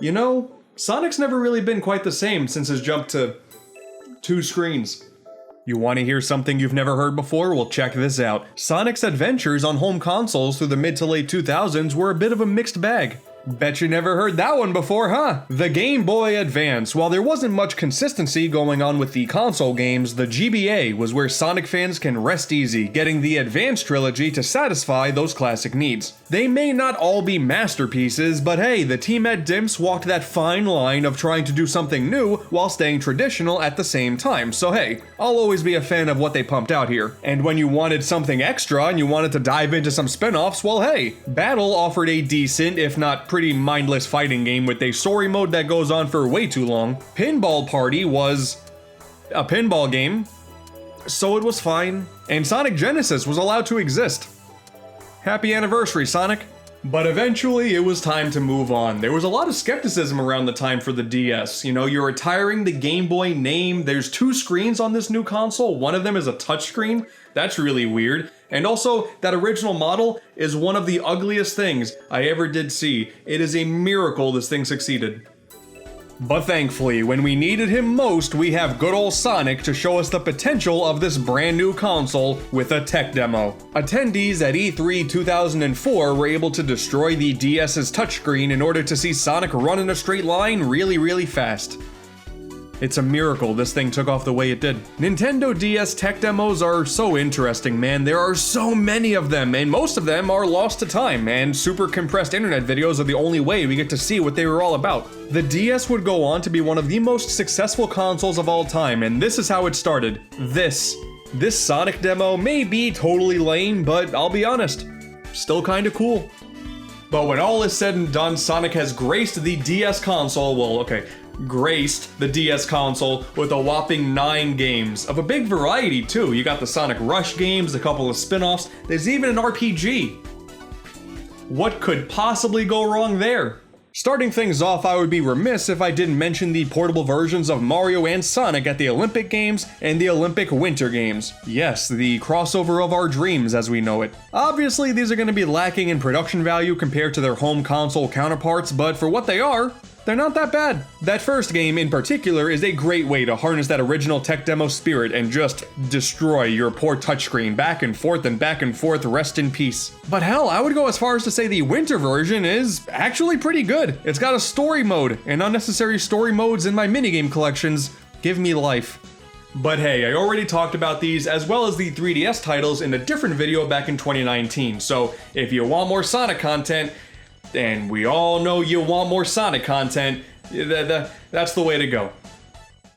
You know, Sonic's never really been quite the same since his jump to 2 screens. You want to hear something you've never heard before? Well, check this out. Sonic's adventures on home consoles through the mid to late 2000s were a bit of a mixed bag. Bet you never heard that one before, huh? The Game Boy Advance. While there wasn't much consistency going on with the console games, the GBA was where Sonic fans can rest easy, getting the Advance trilogy to satisfy those classic needs. They may not all be masterpieces, but hey, the team at Dimps walked that fine line of trying to do something new while staying traditional at the same time. So hey, I'll always be a fan of what they pumped out here. And when you wanted something extra and you wanted to dive into some spin-offs, well hey, Battle offered a decent, if not pretty mindless fighting game with a story mode that goes on for way too long. Pinball Party was a pinball game, so it was fine. And Sonic Genesis was allowed to exist. Happy anniversary, Sonic. But eventually it was time to move on. There was a lot of skepticism around the time for the DS. You know, you're retiring the Game Boy name. There's 2 screens on this new console. One of them is a touchscreen. That's really weird. And also, that original model is one of the ugliest things I ever did see. It is a miracle this thing succeeded. But thankfully, when we needed him most, we have good old Sonic to show us the potential of this brand new console with a tech demo. Attendees at E3 2004 were able to destroy the DS's touchscreen in order to see Sonic run in a straight line really fast. It's a miracle this thing took off the way it did. Nintendo DS tech demos are so interesting, man. There are so many of them, and most of them are lost to time, and super compressed internet videos are the only way we get to see what they were all about. The DS would go on to be one of the most successful consoles of all time, and this is how it started. This Sonic demo may be totally lame, but I'll be honest, still kinda cool. But when all is said and done, Sonic has graced the DS console, graced the DS console with a whopping 9 games, of a big variety too. You got the Sonic Rush games, a couple of spin-offs, there's even an RPG. What could possibly go wrong there? Starting things off, I would be remiss if I didn't mention the portable versions of Mario and Sonic at the Olympic Games and the Olympic Winter Games. Yes, the crossover of our dreams as we know it. Obviously, these are going to be lacking in production value compared to their home console counterparts, but for what they are, they're not that bad. That first game in particular is a great way to harness that original tech demo spirit and just destroy your poor touchscreen back and forth, rest in peace. But hell, I would go as far as to say the winter version is actually pretty good. It's got a story mode, and unnecessary story modes in my minigame collections give me life. But hey, I already talked about these as well as the 3DS titles in a different video back in 2019, so if you want more Sonic content, and we all know you want more Sonic content, that's the way to go.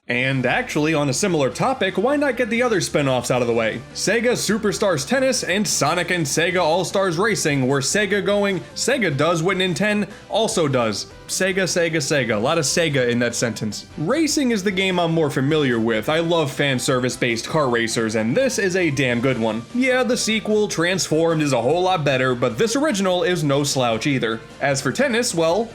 And actually, on a similar topic, why not get the other spin-offs out of the way? Sega Superstars Tennis and Sonic and Sega All-Stars Racing, where Sega does what Nintendo also does. Sega. A lot of Sega in that sentence. Racing is the game I'm more familiar with. I love fan service-based car racers, and this is a damn good one. Yeah, the sequel, Transformed, is a whole lot better, but this original is no slouch either. As for tennis, well,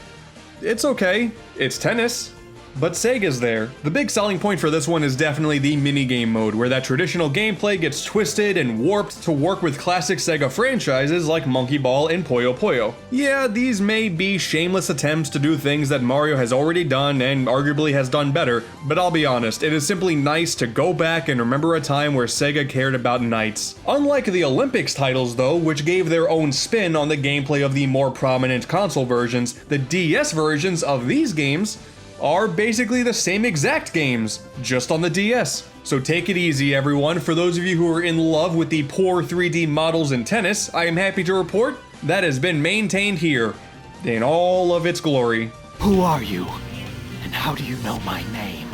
it's okay. It's tennis. But Sega's there. The big selling point for this one is definitely the minigame mode, where that traditional gameplay gets twisted and warped to work with classic Sega franchises like Monkey Ball and Puyo Puyo. Yeah, these may be shameless attempts to do things that Mario has already done and arguably has done better, but I'll be honest, it is simply nice to go back and remember a time where Sega cared about knights. Unlike the Olympics titles though, which gave their own spin on the gameplay of the more prominent console versions, the DS versions of these games are basically the same exact games, just on the DS. So take it easy everyone. For those of you who are in love with the poor 3D models in tennis, I am happy to report that has been maintained here in all of its glory. Who are you? And how do you know my name?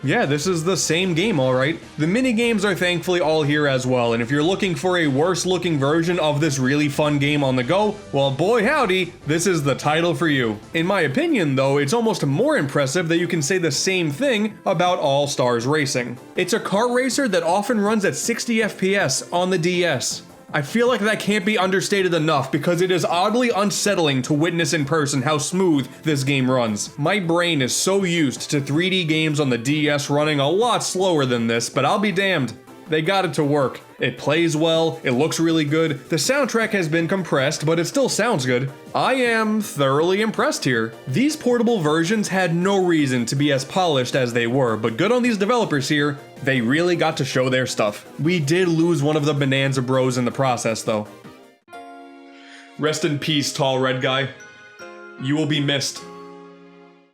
Yeah, this is the same game, alright. The minigames are thankfully all here as well, and if you're looking for a worse looking version of this really fun game on the go, well boy howdy, this is the title for you. In my opinion though, it's almost more impressive that you can say the same thing about All Stars Racing. It's a kart racer that often runs at 60 FPS on the DS. I feel like that can't be understated enough because it is oddly unsettling to witness in person how smooth this game runs. My brain is so used to 3D games on the DS running a lot slower than this, but I'll be damned. They got it to work. It plays well, it looks really good, the soundtrack has been compressed, but it still sounds good. I am thoroughly impressed here. These portable versions had no reason to be as polished as they were, but good on these developers here. They really got to show their stuff. We did lose one of the Bonanza Bros in the process, though. Rest in peace, tall red guy. You will be missed.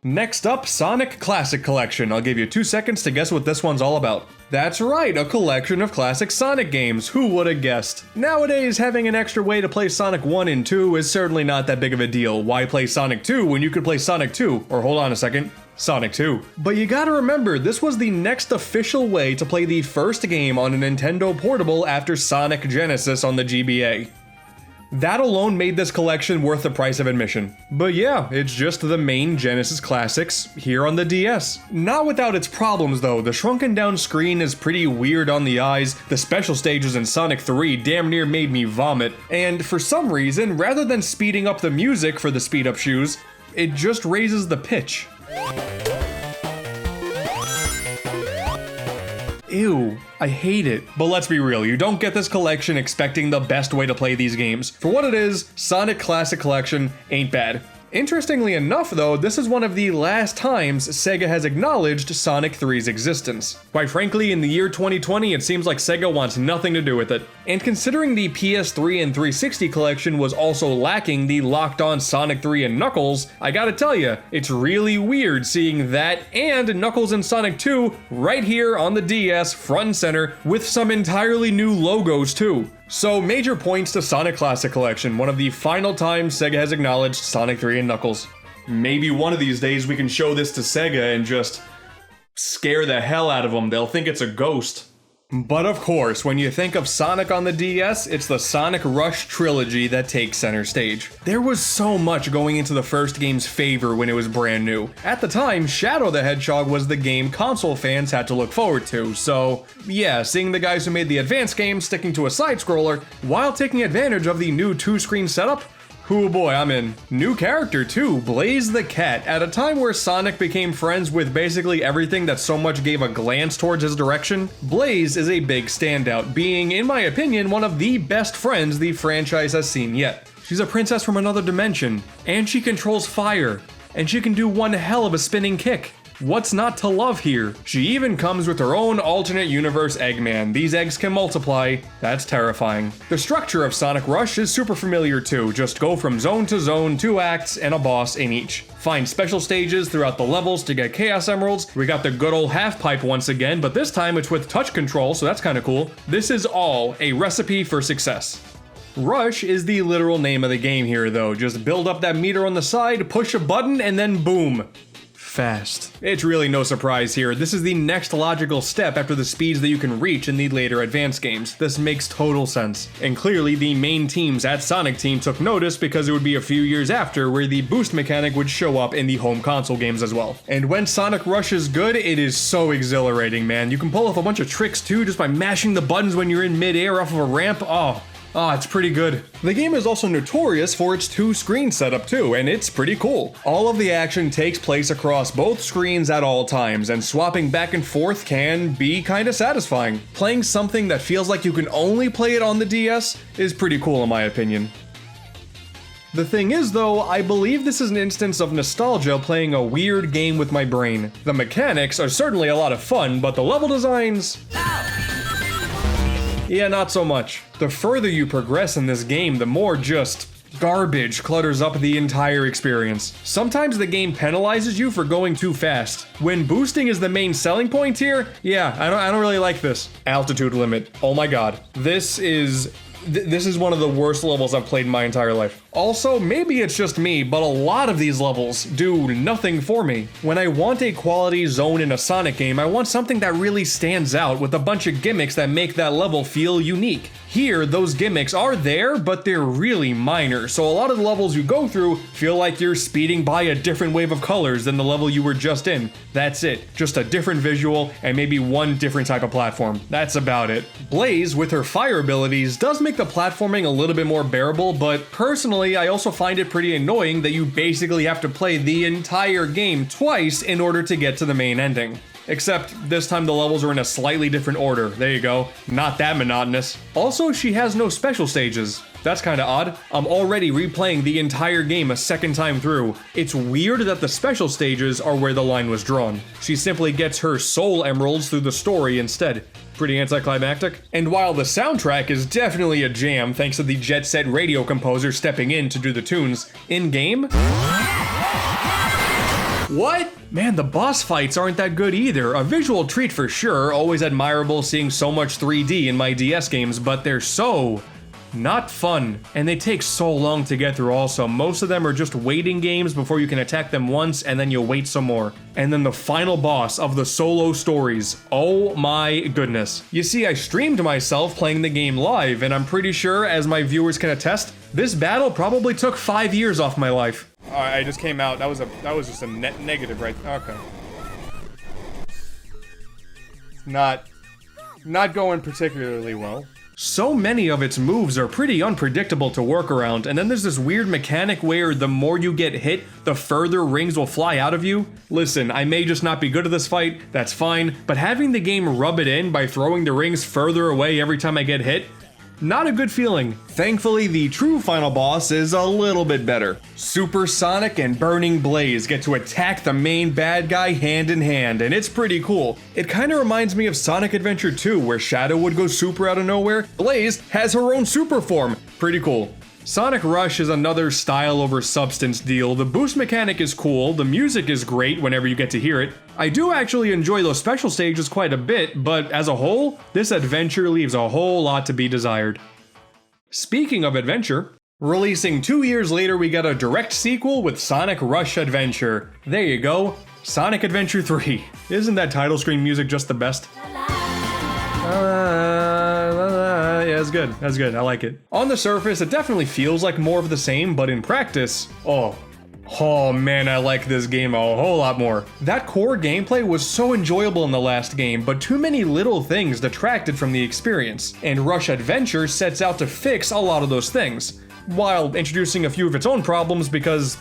Next up, Sonic Classic Collection. I'll give you 2 seconds to guess what this one's all about. That's right, a collection of classic Sonic games. Who would have guessed? Nowadays, having an extra way to play Sonic 1 and 2 is certainly not that big of a deal. Why play Sonic 2 when you could play Sonic 2? Or hold on a second, Sonic 2. But you gotta remember, this was the next official way to play the first game on a Nintendo Portable after Sonic Genesis on the GBA. That alone made this collection worth the price of admission. But yeah, it's just the main Genesis classics here on the DS. Not without its problems though, the shrunken down screen is pretty weird on the eyes, the special stages in Sonic 3 damn near made me vomit, and for some reason, rather than speeding up the music for the speed up shoes, it just raises the pitch. Ew, I hate it. But let's be real, you don't get this collection expecting the best way to play these games. For what it is, Sonic Classic Collection ain't bad. Interestingly enough though, this is one of the last times Sega has acknowledged Sonic 3's existence. Quite frankly, in the year 2020, it seems like Sega wants nothing to do with it. And considering the PS3 and 360 collection was also lacking the locked-on Sonic 3 and Knuckles, I gotta tell ya, it's really weird seeing that and Knuckles and Sonic 2 right here on the DS front and center with some entirely new logos too. So major points to Sonic Classic Collection, one of the final times Sega has acknowledged Sonic 3 and Knuckles. Maybe one of these days we can show this to Sega and just scare the hell out of them. They'll think it's a ghost. But of course, when you think of Sonic on the DS, it's the Sonic Rush trilogy that takes center stage. There was so much going into the first game's favor when it was brand new. At the time, Shadow the Hedgehog was the game console fans had to look forward to, so yeah, seeing the guys who made the advanced game sticking to a side-scroller while taking advantage of the new 2-screen setup, oh boy, I'm in. New character too, Blaze the Cat. At a time where Sonic became friends with basically everything that so much gave a glance towards his direction, Blaze is a big standout, being, in my opinion, one of the best friends the franchise has seen yet. She's a princess from another dimension, and she controls fire, and she can do one hell of a spinning kick. What's not to love here? She even comes with her own alternate universe Eggman. These eggs can multiply. That's terrifying. The structure of Sonic Rush is super familiar too. Just go from zone to zone, 2 acts, and a boss in each. Find special stages throughout the levels to get Chaos Emeralds. We got the good old half pipe once again, but this time it's with touch control, so that's kinda cool. This is all a recipe for success. Rush is the literal name of the game here though. Just build up that meter on the side, push a button, and then boom. Fast. It's really no surprise here. This is the next logical step after the speeds that you can reach in the later advanced games. This makes total sense. And clearly the main teams at Sonic Team took notice because it would be a few years after where the boost mechanic would show up in the home console games as well. And when Sonic Rush is good, it is so exhilarating, man. You can pull off a bunch of tricks too just by mashing the buttons when you're in mid-air off of a ramp. Oh, it's pretty good. The game is also notorious for its 2-screen setup too, and it's pretty cool. All of the action takes place across both screens at all times, and swapping back and forth can be kinda satisfying. Playing something that feels like you can only play it on the DS is pretty cool in my opinion. The thing is though, I believe this is an instance of nostalgia playing a weird game with my brain. The mechanics are certainly a lot of fun, but the level designs... yeah, not so much. The further you progress in this game, the more just garbage clutters up the entire experience. Sometimes the game penalizes you for going too fast. When boosting is the main selling point here, yeah, I don't really like this. Altitude limit. Oh my god. This is one of the worst levels I've played in my entire life. Also, maybe it's just me, but a lot of these levels do nothing for me. When I want a quality zone in a Sonic game, I want something that really stands out with a bunch of gimmicks that make that level feel unique. Here, those gimmicks are there, but they're really minor, so a lot of the levels you go through feel like you're speeding by a different wave of colors than the level you were just in. That's it. Just a different visual and maybe one different type of platform. That's about it. Blaze, with her fire abilities, does make the platforming a little bit more bearable, but personally, I also find it pretty annoying that you basically have to play the entire game twice in order to get to the main ending. Except this time the levels are in a slightly different order. There you go. Not that monotonous. Also, she has no special stages. That's kinda odd. I'm already replaying the entire game a second time through. It's weird that the special stages are where the line was drawn. She simply gets her soul emeralds through the story instead. Pretty anticlimactic. And while the soundtrack is definitely a jam thanks to the Jet Set radio composer stepping in to do the tunes, in-game? What? Man, the boss fights aren't that good either. A visual treat for sure, always admirable seeing so much 3D in my DS games, but they're so not fun. And they take so long to get through also. Most of them are just waiting games before you can attack them once and then you wait some more. And then the final boss of the solo stories. Oh my goodness. You see, I streamed myself playing the game live, and I'm pretty sure, as my viewers can attest, this battle probably took 5 years off my life. Alright, I just came out. That was just a net negative, right? Okay. Not going particularly well. So many of its moves are pretty unpredictable to work around, and then there's this weird mechanic where the more you get hit, the further rings will fly out of you. Listen, I may just not be good at this fight, that's fine, but having the game rub it in by throwing the rings further away every time I get hit, not a good feeling. Thankfully, the true final boss is a little bit better. Super Sonic and Burning Blaze get to attack the main bad guy hand in hand, and it's pretty cool. It kinda reminds me of Sonic Adventure 2, where Shadow would go super out of nowhere. Blaze has her own super form. Pretty cool. Sonic Rush is another style over substance deal. The boost mechanic is cool, the music is great whenever you get to hear it. I do actually enjoy those special stages quite a bit, but as a whole, this adventure leaves a whole lot to be desired. Speaking of adventure, releasing 2 years later we got a direct sequel with Sonic Rush Adventure. There you go, Sonic Adventure 3. Isn't that title screen music just the best? Yeah, that's good. That's good. I like it. On the surface, it definitely feels like more of the same, but in practice, oh man, I like this game a whole lot more. That core gameplay was so enjoyable in the last game, but too many little things detracted from the experience, and Rush Adventure sets out to fix a lot of those things, while introducing a few of its own problems because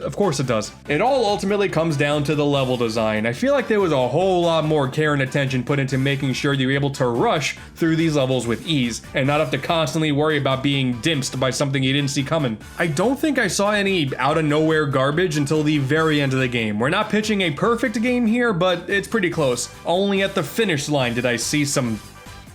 of course it does. It all ultimately comes down to the level design. I feel like there was a whole lot more care and attention put into making sure you're able to rush through these levels with ease, and not have to constantly worry about being dimsed by something you didn't see coming. I don't think I saw any out-of-nowhere garbage until the very end of the game. We're not pitching a perfect game here, but it's pretty close. Only at the finish line did I see some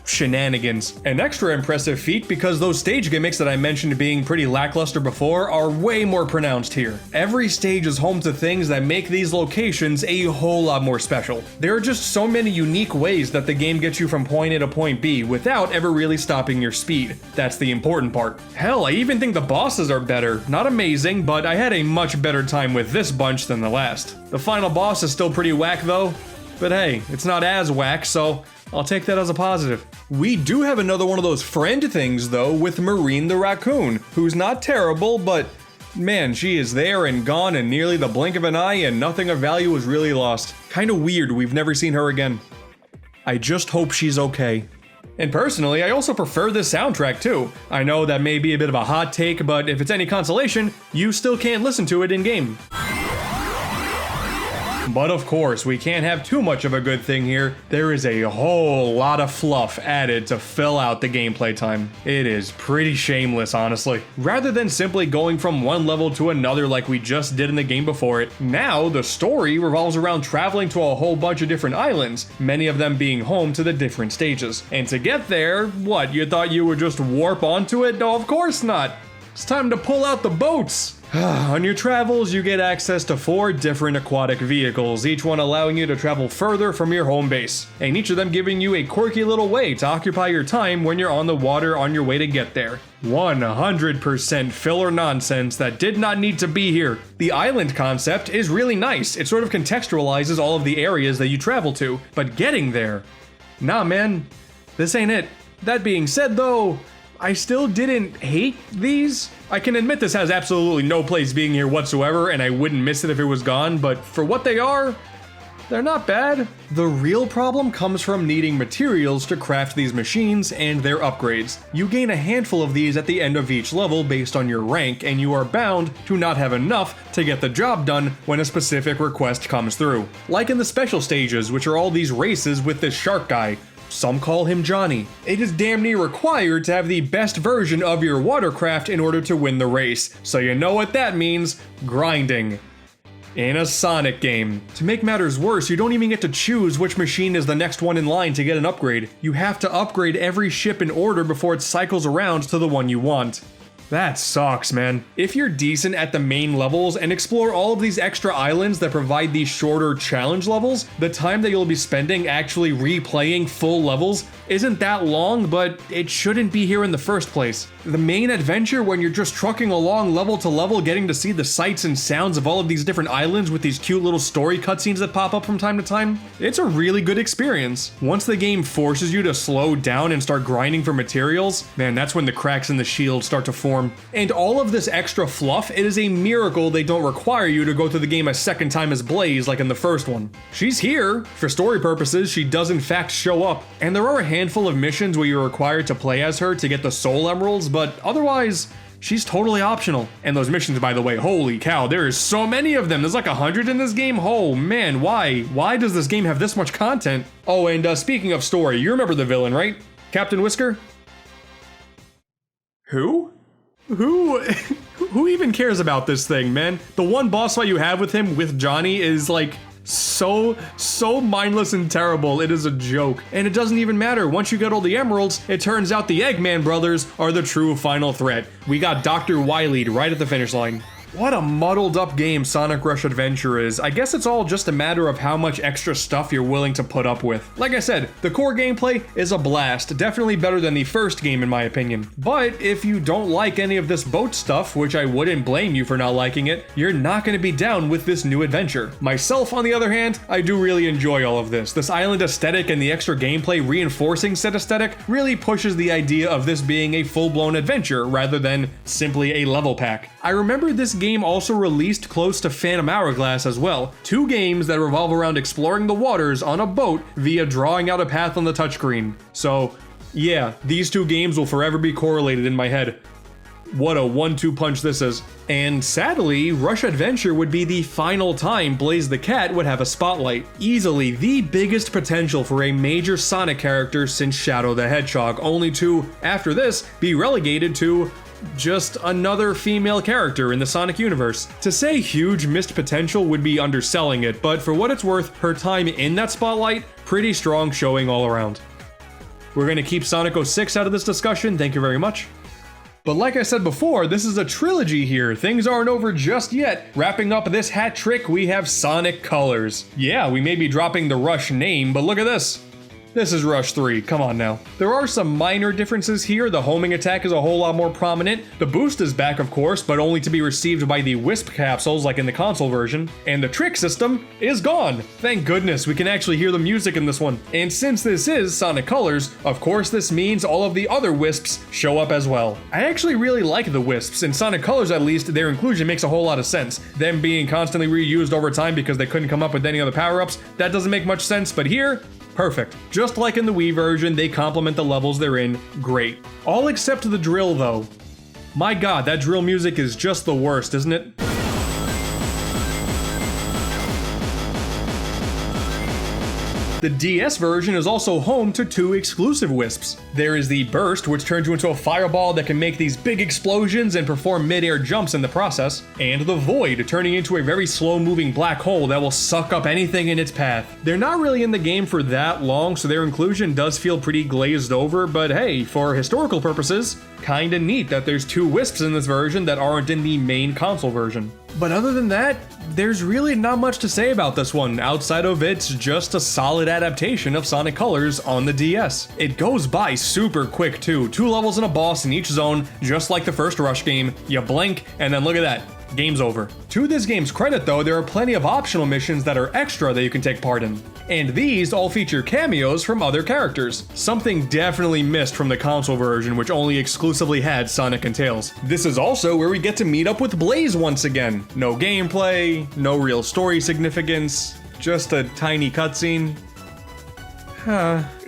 shenanigans. An extra impressive feat because those stage gimmicks that I mentioned being pretty lackluster before are way more pronounced here. Every stage is home to things that make these locations a whole lot more special. There are just so many unique ways that the game gets you from point A to point B without ever really stopping your speed. That's the important part. Hell, I even think the bosses are better. Not amazing, but I had a much better time with this bunch than the last. The final boss is still pretty whack though, but hey, it's not as whack, so I'll take that as a positive. We do have another one of those friend things though with Marine the Raccoon, who's not terrible, but man, she is there and gone in nearly the blink of an eye and nothing of value was really lost. Kinda weird, we've never seen her again. I just hope she's okay. And personally, I also prefer this soundtrack too. I know that may be a bit of a hot take, but if it's any consolation, you still can't listen to it in-game. But of course, we can't have too much of a good thing here. There is a whole lot of fluff added to fill out the gameplay time. It is pretty shameless, honestly. Rather than simply going from one level to another like we just did in the game before it, now the story revolves around traveling to a whole bunch of different islands, many of them being home to the different stages. And to get there, what, you thought you would just warp onto it? No, of course not. It's time to pull out the boats. On your travels, you get access to 4 different aquatic vehicles, each one allowing you to travel further from your home base, and each of them giving you a quirky little way to occupy your time when you're on the water on your way to get there. 100% filler nonsense that did not need to be here. The island concept is really nice. It sort of contextualizes all of the areas that you travel to, but getting there, nah man, this ain't it. That being said though, I still didn't hate these. I can admit this has absolutely no place being here whatsoever, and I wouldn't miss it if it was gone, but for what they are, they're not bad. The real problem comes from needing materials to craft these machines and their upgrades. You gain a handful of these at the end of each level based on your rank, and you are bound to not have enough to get the job done when a specific request comes through. Like in the special stages, which are all these races with this shark guy. Some call him Johnny. It is damn near required to have the best version of your watercraft in order to win the race. So you know what that means, grinding. In a Sonic game. To make matters worse, you don't even get to choose which machine is the next one in line to get an upgrade. You have to upgrade every ship in order before it cycles around to the one you want. That sucks, man. If you're decent at the main levels and explore all of these extra islands that provide these shorter challenge levels, the time that you'll be spending actually replaying full levels isn't that long, but it shouldn't be here in the first place. The main adventure, when you're just trucking along level to level, getting to see the sights and sounds of all of these different islands with these cute little story cutscenes that pop up from time to time, it's a really good experience. Once the game forces you to slow down and start grinding for materials, man, that's when the cracks in the shield start to form. And all of this extra fluff, it is a miracle they don't require you to go through the game a second time as Blaze like in the first one. She's here. For story purposes, she does in fact show up, and there are a handful of missions where you're required to play as her to get the soul emeralds, but otherwise, she's totally optional. And those missions, by the way, holy cow, there is so many of them. There's like 100 in this game. Oh man, why? Why does this game have this much content? Oh, and speaking of story, you remember the villain, right? Captain Whisker? Who even cares about this thing, man? The one boss fight you have with him, with Johnny, is like so mindless and terrible. It is a joke. And it doesn't even matter. Once you get all the emeralds, it turns out the Eggman brothers are the true final threat. We got Dr. Wily right at the finish line. What a muddled up game Sonic Rush Adventure is. I guess it's all just a matter of how much extra stuff you're willing to put up with. Like I said, the core gameplay is a blast, definitely better than the first game in my opinion. But if you don't like any of this boat stuff, which I wouldn't blame you for not liking it, you're not going to be down with this new adventure. Myself, on the other hand, I do really enjoy all of this. This island aesthetic and the extra gameplay reinforcing said aesthetic really pushes the idea of this being a full-blown adventure rather than simply a level pack. I remember this game also released close to Phantom Hourglass as well, two games that revolve around exploring the waters on a boat via drawing out a path on the touchscreen. So yeah, these two games will forever be correlated in my head. What a 1-2 punch this is. And sadly, Rush Adventure would be the final time Blaze the Cat would have a spotlight. Easily the biggest potential for a major Sonic character since Shadow the Hedgehog, only to, after this, be relegated to just another female character in the Sonic universe. To say huge missed potential would be underselling it, but for what it's worth, her time in that spotlight, pretty strong showing all around. We're gonna keep Sonic 06 out of this discussion, thank you very much. But like I said before, this is a trilogy here. Things aren't over just yet. Wrapping up this hat trick, we have Sonic Colors. Yeah, we may be dropping the Rush name, but look at this. This is Rush 3, come on now. There are some minor differences here. The homing attack is a whole lot more prominent. The boost is back, of course, but only to be received by the Wisp capsules like in the console version. And the trick system is gone. Thank goodness, we can actually hear the music in this one. And since this is Sonic Colors, of course this means all of the other Wisps show up as well. I actually really like the Wisps. In Sonic Colors at least, their inclusion makes a whole lot of sense. Them being constantly reused over time because they couldn't come up with any other power-ups, that doesn't make much sense, but here, perfect. Just like in the Wii version, they complement the levels they're in great. All except the drill though. My god, that drill music is just the worst, isn't it? The DS version is also home to two exclusive Wisps. There is the Burst, which turns you into a fireball that can make these big explosions and perform mid-air jumps in the process, and the Void, turning into a very slow-moving black hole that will suck up anything in its path. They're not really in the game for that long, so their inclusion does feel pretty glazed over, but hey, for historical purposes, kinda neat that there's two Wisps in this version that aren't in the main console version. But other than that, there's really not much to say about this one, outside of it's just a solid adaptation of Sonic Colors on the DS. It goes by super quick too, 2 levels and a boss in each zone, just like the first Rush game. You blink, and then look at that. Game's over. To this game's credit though, there are plenty of optional missions that are extra that you can take part in. And these all feature cameos from other characters. Something definitely missed from the console version, which only exclusively had Sonic and Tails. This is also where we get to meet up with Blaze once again. No gameplay, no real story significance, just a tiny cutscene.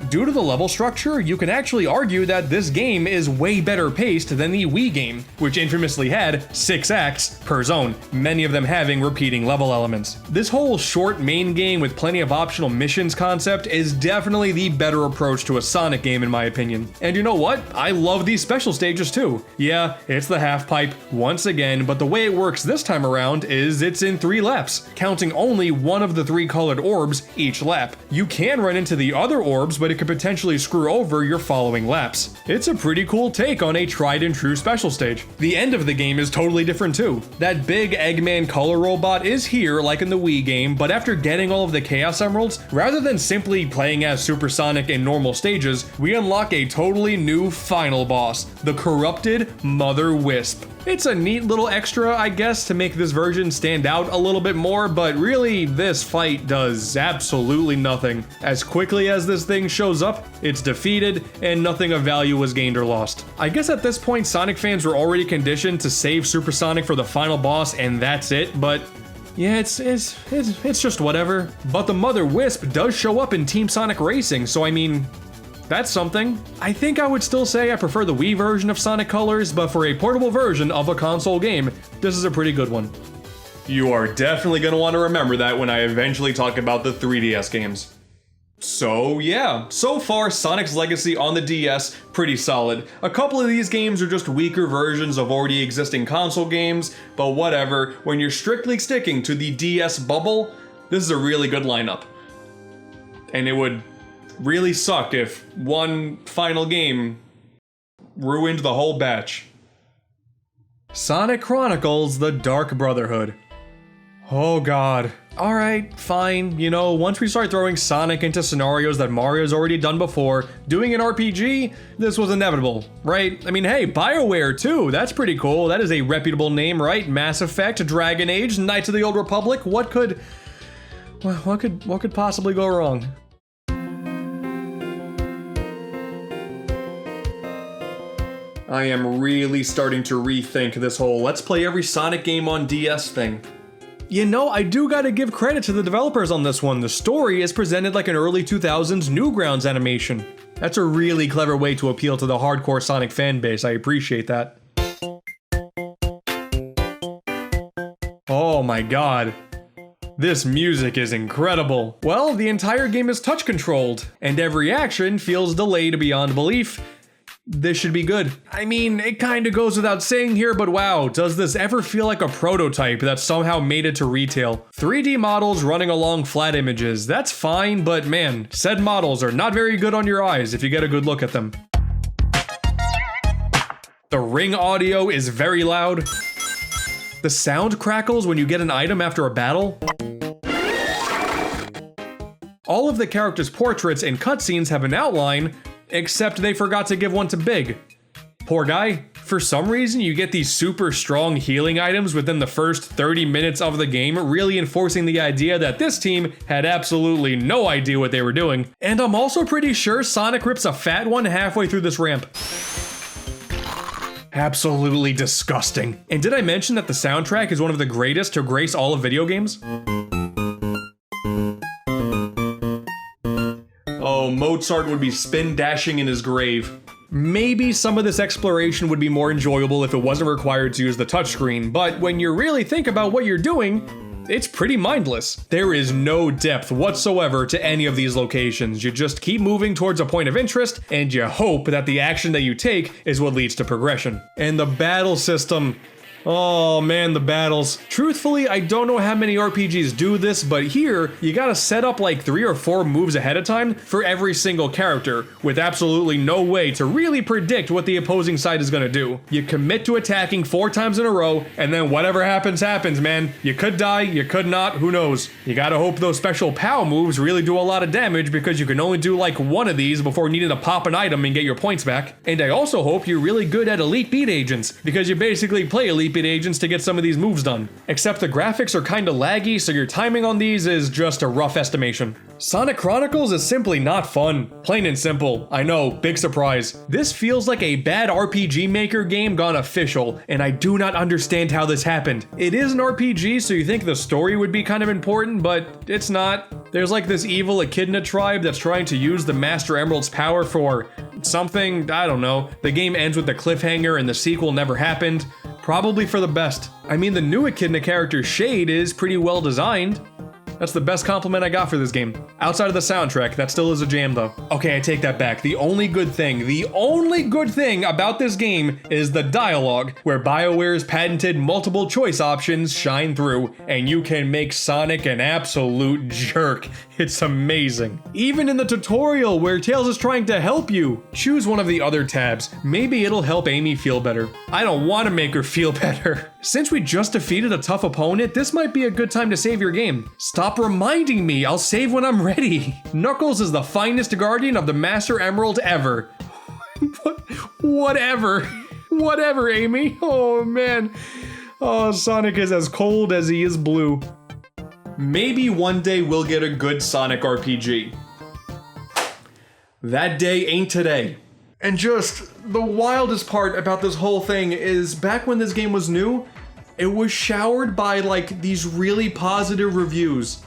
Due to the level structure, you can actually argue that this game is way better paced than the Wii game, which infamously had 6 acts per zone, many of them having repeating level elements. This whole short main game with plenty of optional missions concept is definitely the better approach to a Sonic game in my opinion. And you know what? I love these special stages too. Yeah, it's the half pipe once again, but the way it works this time around is it's in 3 laps, counting only one of the 3 colored orbs each lap. You can run into the other orbs, but it could potentially screw over your following laps. It's a pretty cool take on a tried and true special stage. The end of the game is totally different too. That big Eggman color robot is here like in the Wii game, but after getting all of the Chaos Emeralds, rather than simply playing as Supersonic in normal stages, we unlock a totally new final boss, the corrupted Mother Wisp. It's a neat little extra, I guess, to make this version stand out a little bit more, but really, this fight does absolutely nothing. As quickly as this thing shows up, it's defeated, and nothing of value was gained or lost. I guess at this point, Sonic fans were already conditioned to save Supersonic for the final boss, and that's it, but yeah, it's just whatever. But the Mother Wisp does show up in Team Sonic Racing, so I mean, that's something. I think I would still say I prefer the Wii version of Sonic Colors, but for a portable version of a console game, this is a pretty good one. You are definitely going to want to remember that when I eventually talk about the 3DS games. So yeah, so far Sonic's Legacy on the DS, pretty solid. A couple of these games are just weaker versions of already existing console games, but whatever, when you're strictly sticking to the DS bubble, this is a really good lineup. And it would really suck if one final game ruined the whole batch. Sonic Chronicles: The Dark Brotherhood. Oh god. Alright, fine. You know, once we start throwing Sonic into scenarios that Mario's already done before, doing an RPG, this was inevitable, right? I mean, hey, BioWare too, that's pretty cool. That is a reputable name, right? Mass Effect, Dragon Age, Knights of the Old Republic. What could possibly go wrong? I am really starting to rethink this whole let's play every Sonic game on DS thing. You know, I do gotta give credit to the developers on this one. The story is presented like an early 2000s Newgrounds animation. That's a really clever way to appeal to the hardcore Sonic fan base. I appreciate that. Oh my god. This music is incredible. Well, the entire game is touch controlled, and every action feels delayed beyond belief. This should be good. I mean, it kinda goes without saying here, but wow, does this ever feel like a prototype that somehow made it to retail? 3D models running along flat images, that's fine, but man, said models are not very good on your eyes if you get a good look at them. The ring audio is very loud. The sound crackles when you get an item after a battle. All of the characters' portraits and cutscenes have an outline, except they forgot to give one to Big. Poor guy. For some reason, you get these super strong healing items within the first 30 minutes of the game, really enforcing the idea that this team had absolutely no idea what they were doing. And I'm also pretty sure Sonic rips a fat one halfway through this ramp. Absolutely disgusting. And did I mention that the soundtrack is one of the greatest to grace all of video games? Oh, Mozart would be spin dashing in his grave. Maybe some of this exploration would be more enjoyable if it wasn't required to use the touchscreen, but when you really think about what you're doing, it's pretty mindless. There is no depth whatsoever to any of these locations. You just keep moving towards a point of interest, and you hope that the action that you take is what leads to progression. And the battle system. Oh man, the battles. Truthfully, I don't know how many RPGs do this, but here, you gotta set up like 3 or 4 moves ahead of time for every single character, with absolutely no way to really predict what the opposing side is gonna do. You commit to attacking 4 times in a row, and then whatever happens, happens, man. You could die, you could not, who knows. You gotta hope those special POW moves really do a lot of damage, because you can only do like 1 of these before needing to pop an item and get your points back. And I also hope you're really good at Elite Beat Agents, because you basically play Elite Beat Agents to get some of these moves done. Except the graphics are kinda laggy, so your timing on these is just a rough estimation. Sonic Chronicles is simply not fun. Plain and simple. I know, big surprise. This feels like a bad RPG Maker game gone official, and I do not understand how this happened. It is an RPG, so you think the story would be kind of important, but it's not. There's like this evil Echidna tribe that's trying to use the Master Emerald's power for something, I don't know. The game ends with the cliffhanger and the sequel never happened. Probably for the best. I mean, the new Echidna character, Shade, is pretty well designed. That's the best compliment I got for this game. Outside of the soundtrack, that still is a jam though. Okay, I take that back. The only good thing about this game is the dialogue, where BioWare's patented multiple choice options shine through, and you can make Sonic an absolute jerk. It's amazing. Even in the tutorial where Tails is trying to help you, choose one of the other tabs. Maybe it'll help Amy feel better. I don't want to make her feel better. Since we just defeated a tough opponent, this might be a good time to save your game. Stop reminding me, I'll save when I'm ready. Knuckles is the finest guardian of the Master Emerald ever. Whatever, Amy. Oh man. Oh, Sonic is as cold as he is blue. Maybe one day we'll get a good Sonic RPG. That day ain't today. And just the wildest part about this whole thing is back when this game was new, it was showered by like these really positive reviews.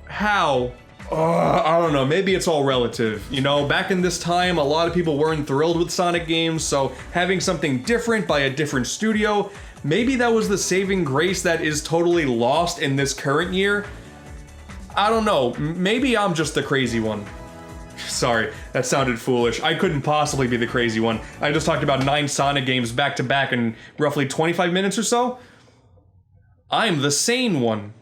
How? I don't know, maybe it's all relative. You know, back in this time, a lot of people weren't thrilled with Sonic games, so having something different by a different studio, maybe that was the saving grace that is totally lost in this current year. I don't know, maybe I'm just the crazy one. Sorry, that sounded foolish. I couldn't possibly be the crazy one. I just talked about 9 Sonic games back to back in roughly 25 minutes or so. I'm the sane one.